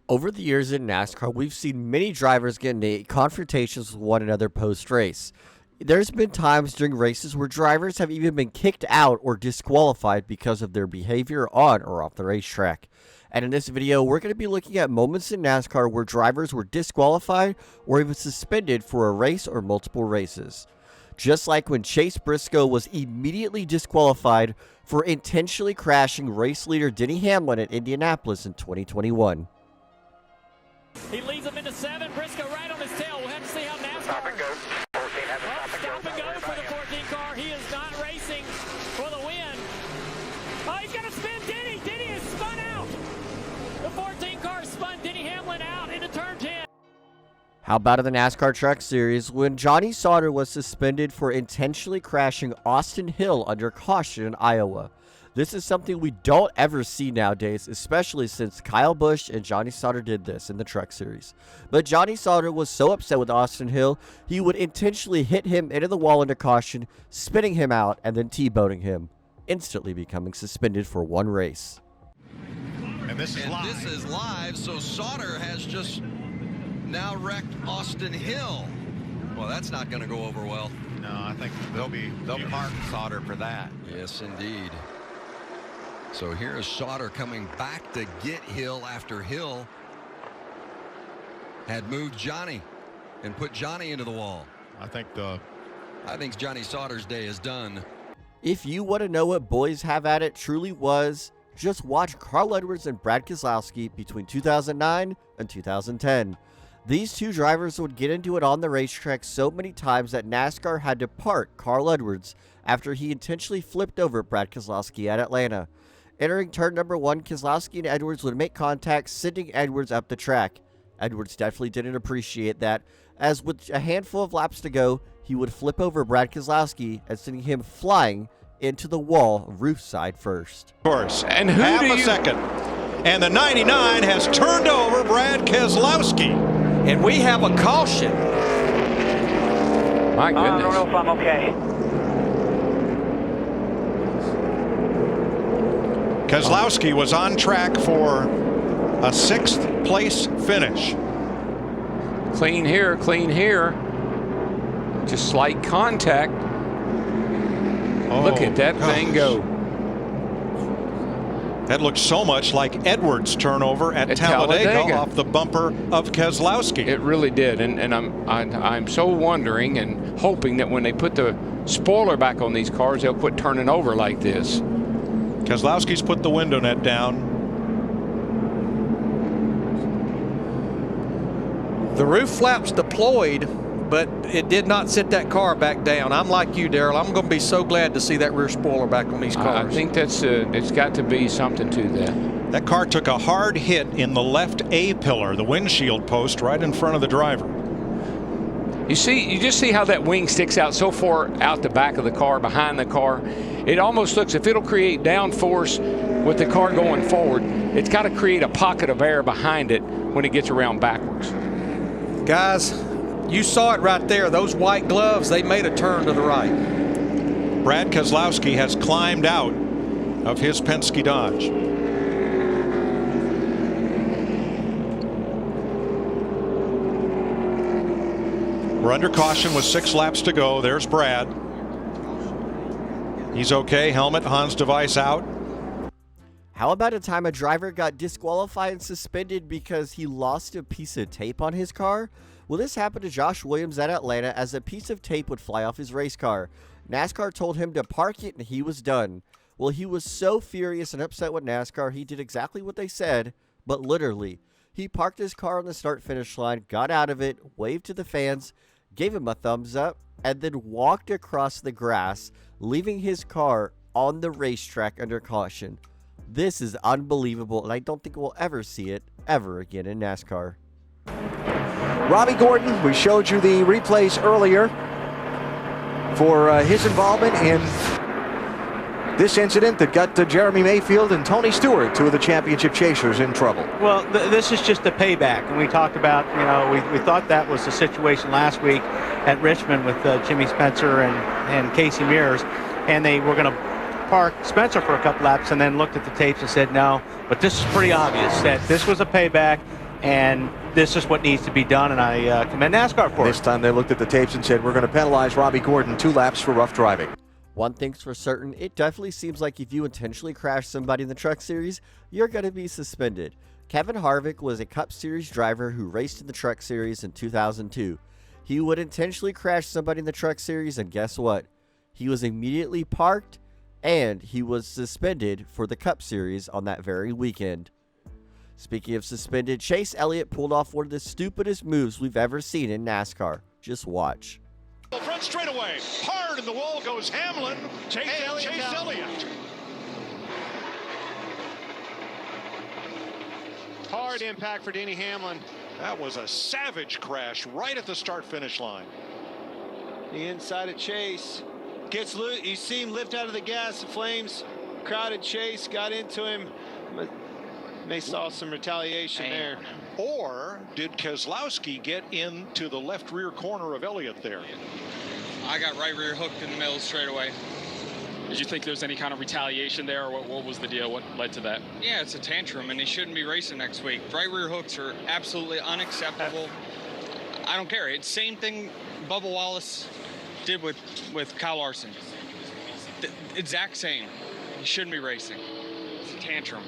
Over the years in NASCAR, we've seen many drivers get into confrontations with one another post-race. There's been times during races where drivers have even been kicked out or disqualified because of their behavior on or off the racetrack. And in this video, we're going to be looking at moments in NASCAR where drivers were disqualified or even suspended for a race or multiple races. Just like when Chase Briscoe was immediately disqualified for intentionally crashing race leader Denny Hamlin at Indianapolis in 2021. He leads them into 7. Briscoe right on his tail. We'll have to see how NASCAR. Stop and go. 14 has a Stop and go for the 14 car. He is not racing for the win. Oh, he's going to spin Denny. Denny is spun out. The 14 car spun Denny Hamlin out into turn 10. How about in the NASCAR Truck Series when Johnny Sauter was suspended for intentionally crashing Austin Hill under caution in Iowa? This is something we don't ever see nowadays, especially since Kyle Busch and Johnny Sauter did this in the Truck Series. But Johnny Sauter was so upset with Austin Hill, he would intentionally hit him into the wall under caution, spinning him out and then T-boning him, instantly becoming suspended for one race. And this is live, so Sauter has just now wrecked Austin Hill. Well, that's not going to go over well. No, I think they'll park Sauter for that. Yes, indeed. So here is Sauter coming back to get Hill after Hill had moved Johnny and put Johnny into the wall. I think Johnny Sauter's day is done. If you want to know what Boys Have At It truly was, just watch Carl Edwards and Brad Keselowski between 2009 and 2010. These two drivers would get into it on the racetrack so many times that NASCAR had to park Carl Edwards after he intentionally flipped over Brad Keselowski at Atlanta. Entering turn number 1, Keselowski and Edwards would make contact, sending Edwards up the track. Edwards definitely didn't appreciate that, as with a handful of laps to go, he would flip over Brad Keselowski and sending him flying into the wall roof side first. Course, and half a second, and the 99 has turned over Brad Keselowski, and we have a caution. My goodness. I don't know if I'm okay. Keselowski was on track for a 6th place finish. Clean here, clean here. Just slight contact. Look at that thing go. That looked so much like Edwards' turnover at Talladega off the bumper of Keselowski. It really did, and I'm so wondering and hoping that when they put the spoiler back on these cars, they'll quit turning over like this. Keselowski's put the window net down. The roof flaps deployed, but it did not sit that car back down. I'm like you, Darrell. I'm going to be so glad to see that rear spoiler back on these cars. I think that's it's got to be something to that. That car took a hard hit in the left A pillar, the windshield post right in front of the driver. You just see how that wing sticks out so far out the back of the car, behind the car. It almost looks, if it'll create downforce with the car going forward, it's got to create a pocket of air behind it when it gets around backwards. Guys, you saw it right there. Those white gloves, they made a turn to the right. Brad Keselowski has climbed out of his Penske Dodge. We're under caution with 6 laps to go. There's Brad. He's okay. Helmet, Hans device out. How about a time a driver got disqualified and suspended because he lost a piece of tape on his car? Well, this happened to Josh Williams at Atlanta as a piece of tape would fly off his race car. NASCAR told him to park it and he was done. Well, he was so furious and upset with NASCAR, he did exactly what they said, but literally. He parked his car on the start-finish line, got out of it, waved to the fans, gave him a thumbs up, and then walked across the grass, leaving his car on the racetrack under caution. This is unbelievable, and I don't think we'll ever see it ever again in NASCAR. Robbie Gordon, we showed you the replays earlier for his involvement in this incident that got Jeremy Mayfield and Tony Stewart, 2 of the championship chasers, in trouble. Well, this is just a payback, and we talked about, we thought that was the situation last week at Richmond with Jimmy Spencer and Casey Mears, and they were going to park Spencer for a couple laps and then looked at the tapes and said no, but this is pretty obvious that this was a payback. And this is what needs to be done, and I commend NASCAR for it. This time they looked at the tapes and said, we're going to penalize Robbie Gordon 2 laps for rough driving. One thing's for certain, it definitely seems like if you intentionally crash somebody in the Truck Series, you're going to be suspended. Kevin Harvick was a Cup Series driver who raced in the Truck Series in 2002. He would intentionally crash somebody in the Truck Series, and guess what? He was immediately parked, and he was suspended for the Cup Series on that very weekend. Speaking of suspended, Chase Elliott pulled off one of the stupidest moves we've ever seen in NASCAR. Just watch. Front straightaway, hard in the wall goes Hamlin. Chase Elliott. Hard impact for Denny Hamlin. That was a savage crash right at the start-finish line. The inside of Chase gets loose. You see him lift out of the gas. The flames crowded Chase, got into him. But they saw some retaliation there. Or did Keselowski get into the left rear corner of Elliott there? I got right rear hooked in the middle straight away. Did you think there was any kind of retaliation there, or what was the deal? What led to that? Yeah, it's a tantrum, and he shouldn't be racing next week. Right rear hooks are absolutely unacceptable. I don't care. It's the same thing Bubba Wallace did with Kyle Larson. The exact same. He shouldn't be racing. It's a tantrum.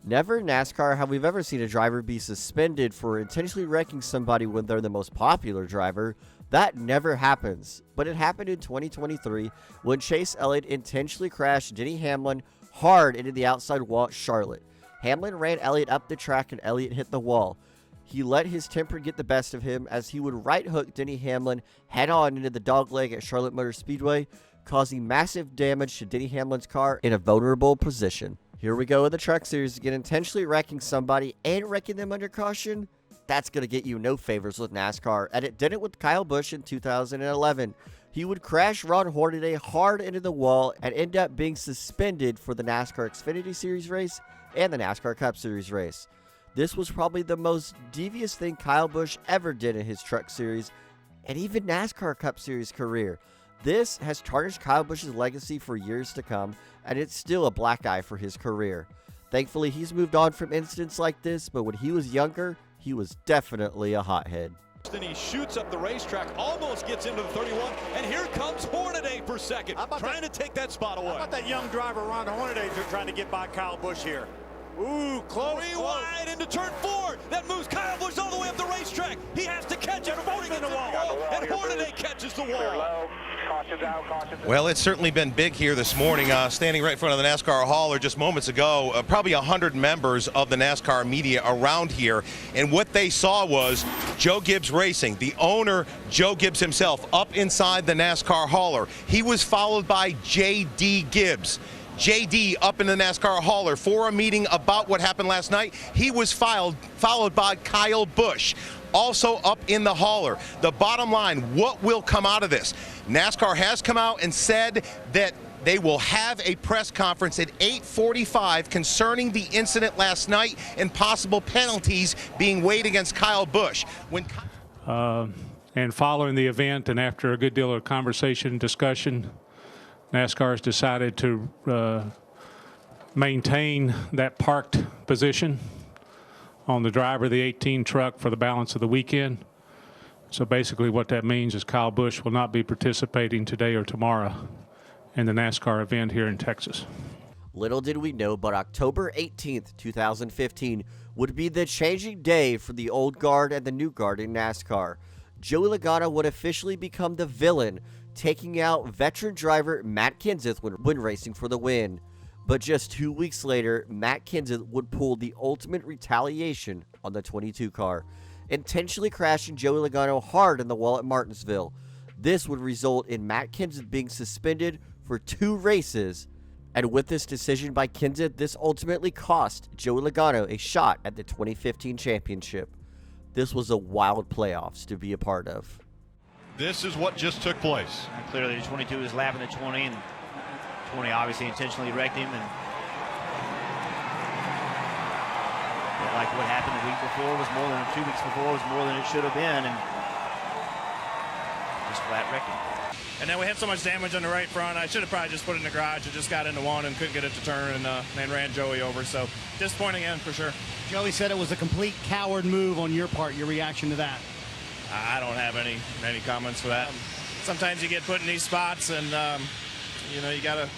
Never in NASCAR have we ever seen a driver be suspended for intentionally wrecking somebody when they're the most popular driver. That never happens, but it happened in 2023 when Chase Elliott intentionally crashed Denny Hamlin hard into the outside wall at Charlotte. Hamlin ran Elliott up the track and Elliott hit the wall. He let his temper get the best of him as he would right hook Denny Hamlin head on into the dogleg at Charlotte Motor Speedway, causing massive damage to Denny Hamlin's car in a vulnerable position. Here we go with the Truck Series again, intentionally wrecking somebody and wrecking them under caution. That's going to get you no favors with NASCAR, and it didn't with Kyle Busch in 2011. He would crash Ron Hornaday hard into the wall and end up being suspended for the NASCAR Xfinity Series race and the NASCAR Cup Series race. This was probably the most devious thing Kyle Busch ever did in his Truck Series and even NASCAR Cup Series career. This has tarnished Kyle Busch's legacy for years to come, and it's still a black eye for his career. Thankfully, he's moved on from incidents like this, but when he was younger, he was definitely a hothead. Then he shoots up the racetrack, almost gets into the 31, and here comes Hornaday for second, trying to take that spot away. How about that young driver, Ron Hornaday, trying to get by Kyle Busch here? Ooh, close. Wide into turn 4. That moves Kyle Busch all the way up the racetrack. He has to catch it before he gets in the wall, and Hornaday catches the wall. Well, it's certainly been big here this morning. Standing right in front of the NASCAR hauler just moments ago, probably 100 members of the NASCAR media around here. And what they saw was Joe Gibbs Racing, the owner, Joe Gibbs himself, up inside the NASCAR hauler. He was followed by J.D. Gibbs. J.D. up in the NASCAR hauler for a meeting about what happened last night. He was followed by Kyle Busch, also up in the hauler. The bottom line, what will come out of this? NASCAR has come out and said that they will have a press conference at 8:45 concerning the incident last night and possible penalties being weighed against Kyle Busch. And following the event and after a good deal of conversation and discussion, NASCAR has decided to maintain that parked position on the driver of the 18 truck for the balance of the weekend. So basically what that means is Kyle Busch will not be participating today or tomorrow in the NASCAR event here in Texas. Little did we know, but October 18th, 2015 would be the changing day for the old guard and the new guard in NASCAR. Joey Logano would officially become the villain, taking out veteran driver Matt Kenseth when racing for the win. But just 2 weeks later, Matt Kenseth would pull the ultimate retaliation on the 22 car, intentionally crashing Joey Logano hard in the wall at Martinsville. This would result in Matt Kenseth being suspended for 2 races, and with this decision by Kenseth, this ultimately cost Joey Logano a shot at the 2015 championship. This was a wild playoffs to be a part of. This is what just took place. Clearly the 22 is lapping the 20, and 20 obviously intentionally wrecked him, and like what happened the week before was more than 2 weeks before was more than it should have been, and just flat wrecking. And then we had so much damage on the right front. I should have probably just put it in the garage. I just got into one and couldn't get it to turn, and ran Joey over. So disappointing end for sure. Joey said it was a complete coward move on your part. Your reaction to that? I don't have any comments for that. Sometimes you get put in these spots, and you know, you gotta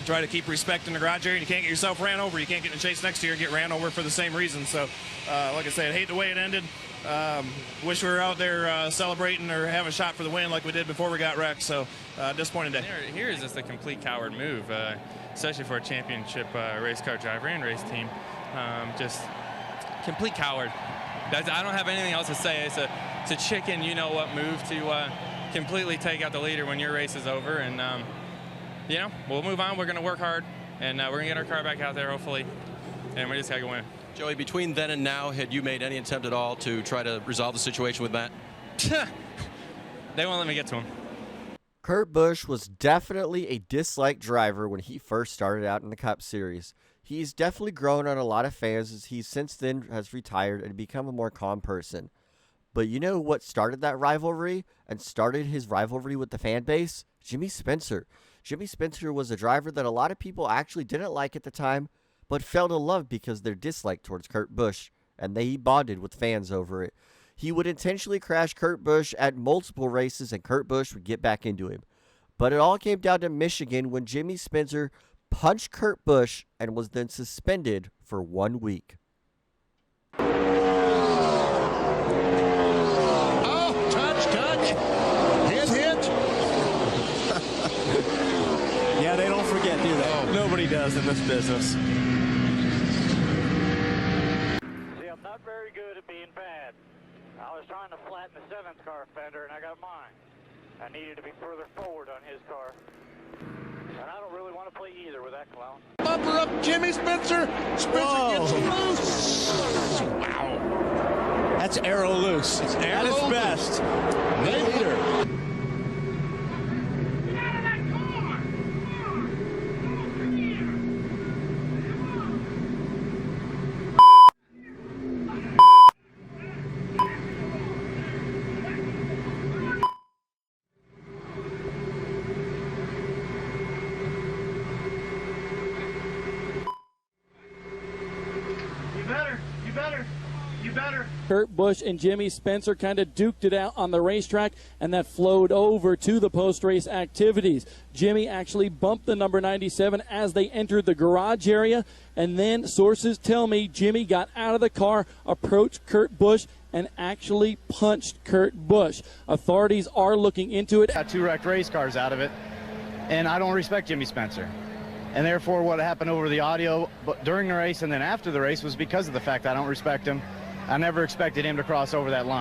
try to keep respect in the garage area. You can't get yourself ran over. You can't get in a chase next to you and get ran over for the same reason. So, like I said, I hate the way it ended. Wish we were out there celebrating or having a shot for the win like we did before we got wrecked. So, disappointing day. Here is just a complete coward move, especially for a championship race car driver and race team. Just complete coward. I don't have anything else to say. It's a chicken, you know what move to completely take out the leader when your race is over. And you know, we'll move on. We're going to work hard, and we're going to get our car back out there, hopefully, and we just got to go win. Joey, between then and now, had you made any attempt at all to try to resolve the situation with Matt? They won't let me get to him. Kurt Busch was definitely a disliked driver when he first started out in the Cup Series. He's definitely grown on a lot of fans as he since then has retired and become a more calm person. But you know what started that rivalry and started his rivalry with the fan base? Jimmy Spencer. Jimmy Spencer was a driver that a lot of people actually didn't like at the time, but fell to love because their dislike towards Kurt Busch, and they bonded with fans over it. He would intentionally crash Kurt Busch at multiple races, and Kurt Busch would get back into him. But it all came down to Michigan when Jimmy Spencer punched Kurt Busch and was then suspended for 1 week. Oh, touch. Hit. Yeah, they don't forget, do they? Oh. Nobody does in this business. See, I'm not very good at being bad. I was trying to flatten the 7th car fender, and I got mine. I needed to be further forward on his car. And I don't really want to play either with that clown. Bumper up, Jimmy Spencer. Spencer gets loose. Wow. That's arrow loose. It's arrow at its loose. best. They leader. You better. Kurt Busch and Jimmy Spencer kind of duked it out on the racetrack, and that flowed over to the post-race activities. Jimmy actually bumped the number 97 as they entered the garage area, and then sources tell me Jimmy got out of the car, approached Kurt Busch, and actually punched Kurt Busch. Authorities are looking into it. Got 2 wrecked race cars out of it, and I don't respect Jimmy Spencer. And therefore, what happened over the audio during the race and then after the race was because of the fact I don't respect him. I never expected him to cross over that line.